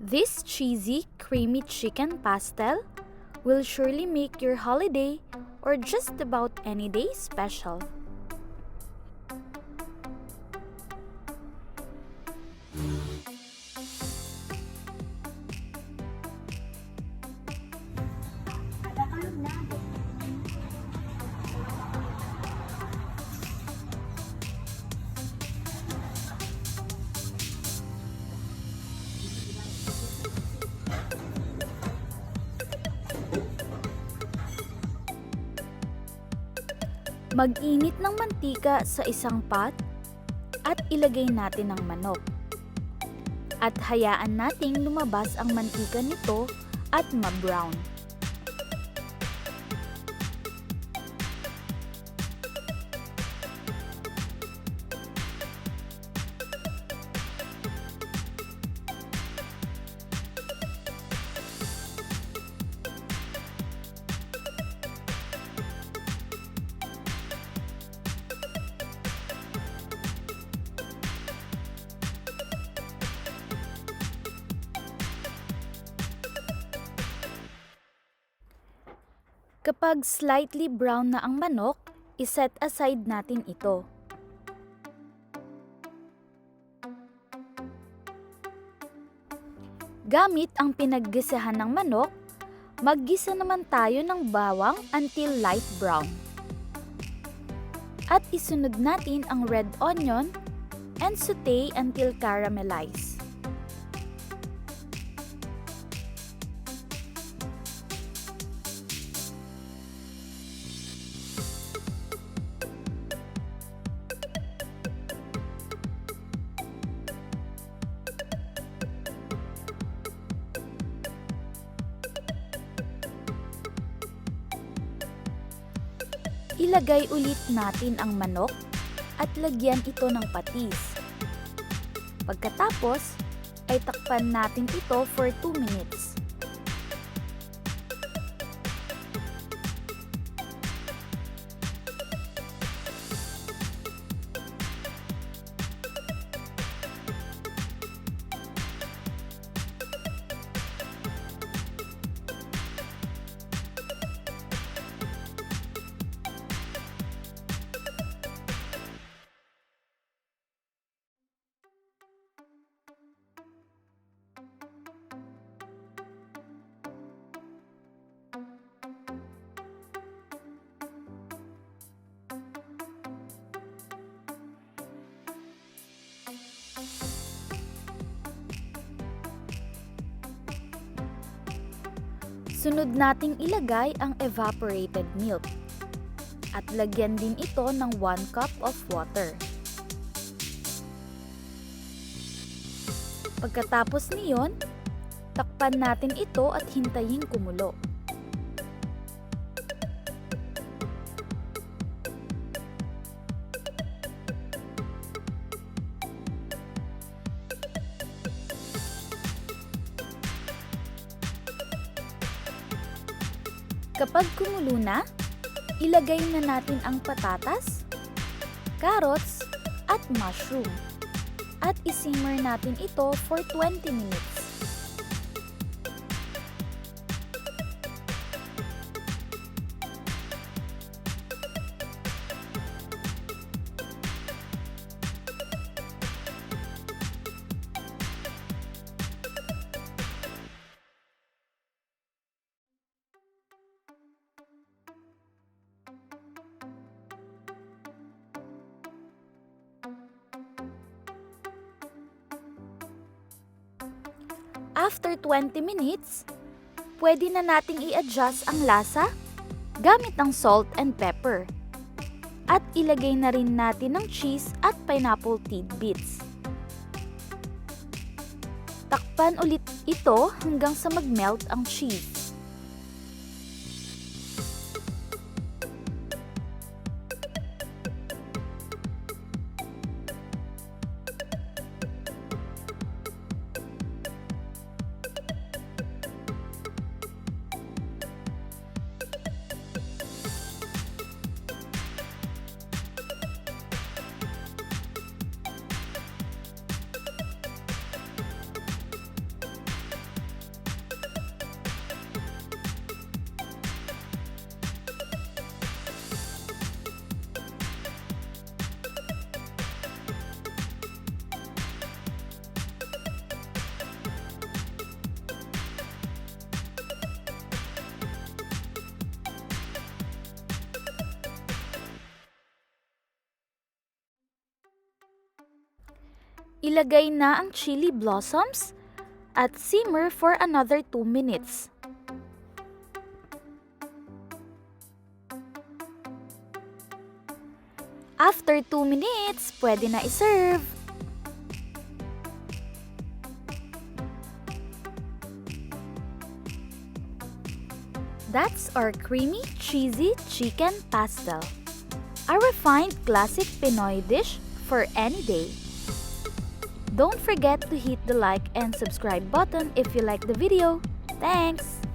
This cheesy, creamy chicken pastel will surely make your holiday or just about any day special. Mag-init ng mantika sa isang pot at ilagay natin ang manok. At hayaan nating lumabas ang mantika nito at ma-brown. Kapag slightly brown na ang manok, iset aside natin ito. Gamit ang pinaggisahan ng manok, maggisa naman tayo ng bawang until light brown. At isunod natin ang red onion and sauté until caramelize. Ilagay ulit natin ang manok at lagyan ito ng patis. Pagkatapos, ay takpan natin ito for 2 minutes. Sunod nating ilagay ang evaporated milk at lagyan din ito ng 1 cup of water. Pagkatapos niyon, takpan natin ito at hintayin kumulo. Kapag kumulo na, ilagay na natin ang patatas, carrots, at mushroom. At isimmer natin ito for 20 minutes. After 20 minutes, pwede na nating i-adjust ang lasa gamit ang salt and pepper. At ilagay na rin natin ng cheese at pineapple tidbits. Takpan ulit ito hanggang sa mag-melt ang cheese. Ilagay na ang chili blossoms at simmer for another 2 minutes. After 2 minutes, pwede na iserve. That's our creamy cheesy chicken pastel. A refined classic Pinoy dish for any day. Don't forget to hit the like and subscribe button if you like the video. Thanks!